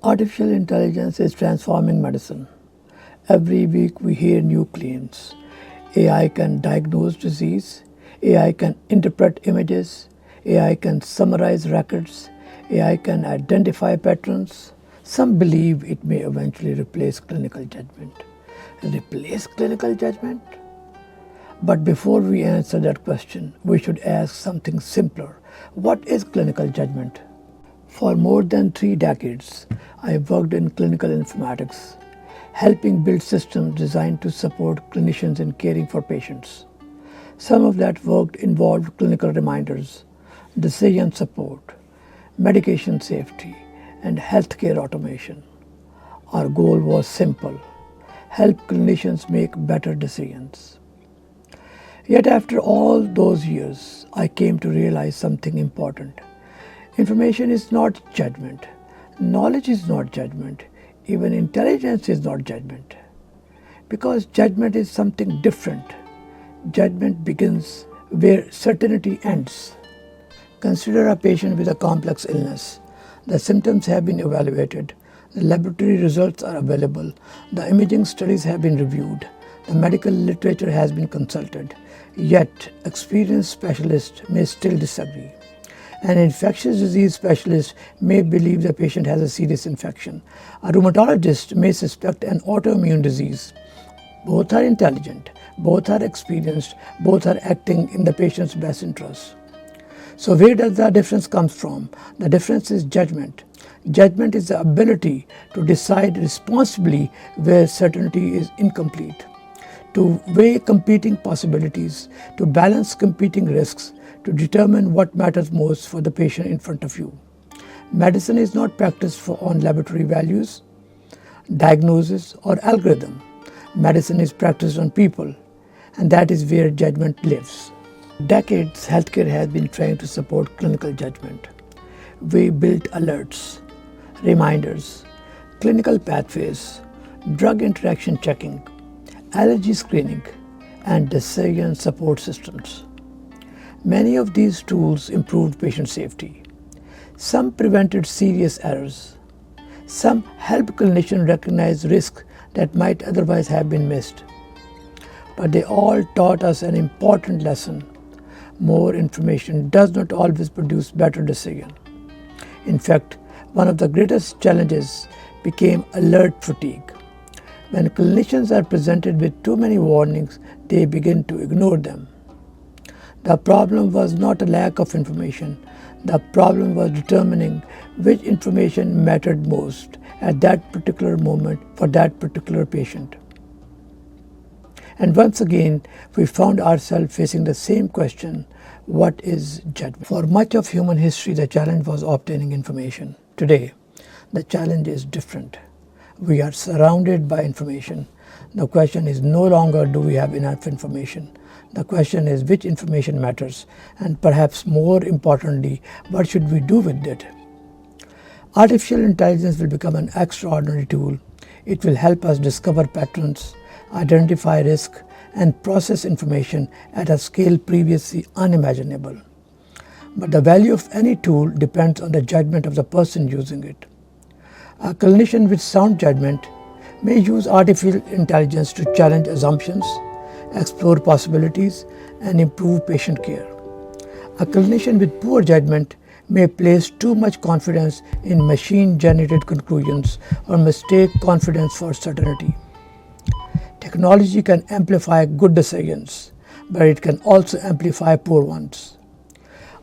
Artificial intelligence is transforming medicine. Every week we hear new claims. AI can diagnose disease, AI can interpret images, AI can summarize records, AI can identify patterns. Some believe it may eventually replace clinical judgment. Replace clinical judgment? But before we answer that question, we should ask something simpler. What is clinical judgment? For more than 3 decades, I worked in clinical informatics, helping build systems designed to support clinicians in caring for patients. Some of that work involved clinical reminders, decision support, medication safety, and healthcare automation. Our goal was simple: help clinicians make better decisions. Yet after all those years, I came to realize something important. Information is not judgment. Knowledge is not judgment. Even intelligence is not judgment. Because judgment is something different. Judgment begins where certainty ends. Consider a patient with a complex illness. The symptoms have been evaluated. The laboratory results are available. The imaging studies have been reviewed. The medical literature has been consulted. Yet, experienced specialists may still disagree. An infectious disease specialist may believe the patient has a serious infection. A rheumatologist may suspect an autoimmune disease. Both are intelligent, both are experienced, both are acting in the patient's best interest. So where does the difference come from? The difference is judgment. Judgment is the ability to decide responsibly where certainty is incomplete, to weigh competing possibilities, to balance competing risks, to determine what matters most for the patient in front of you. Medicine is not practiced on laboratory values, diagnosis, or algorithm. Medicine is practiced on people, and that is where judgment lives. Decades, healthcare has been trying to support clinical judgment. We built alerts, reminders, clinical pathways, drug interaction checking, allergy screening, and decision support systems. Many of these tools improved patient safety. Some prevented serious errors. Some helped clinicians recognize risks that might otherwise have been missed. But they all taught us an important lesson. More information does not always produce better decisions. In fact, one of the greatest challenges became alert fatigue. When clinicians are presented with too many warnings, they begin to ignore them. The problem was not a lack of information. The problem was determining which information mattered most at that particular moment for that particular patient. And once again, we found ourselves facing the same question: what is judgment? For much of human history, the challenge was obtaining information. Today, the challenge is different. We are surrounded by information. The question is no longer do we have enough information. The question is which information matters, and perhaps more importantly, what should we do with it? Artificial intelligence will become an extraordinary tool. It will help us discover patterns, identify risk, and process information at a scale previously unimaginable. But the value of any tool depends on the judgment of the person using it. A clinician with sound judgment may use artificial intelligence to challenge assumptions, explore possibilities, and improve patient care. A clinician with poor judgment may place too much confidence in machine-generated conclusions or mistake confidence for certainty. Technology can amplify good decisions, but it can also amplify poor ones.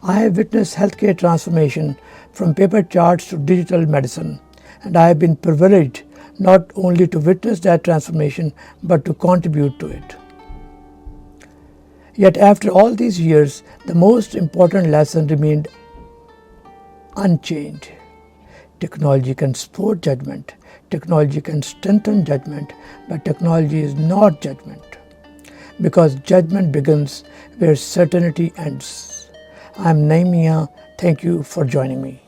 I have witnessed healthcare transformation from paper charts to digital medicine, and I have been privileged not only to witness that transformation, but to contribute to it. Yet after all these years, the most important lesson remained unchanged. Technology can support judgment, technology can strengthen judgment, but technology is not judgment. Because judgment begins where certainty ends. I am Naimia. Thank you for joining me.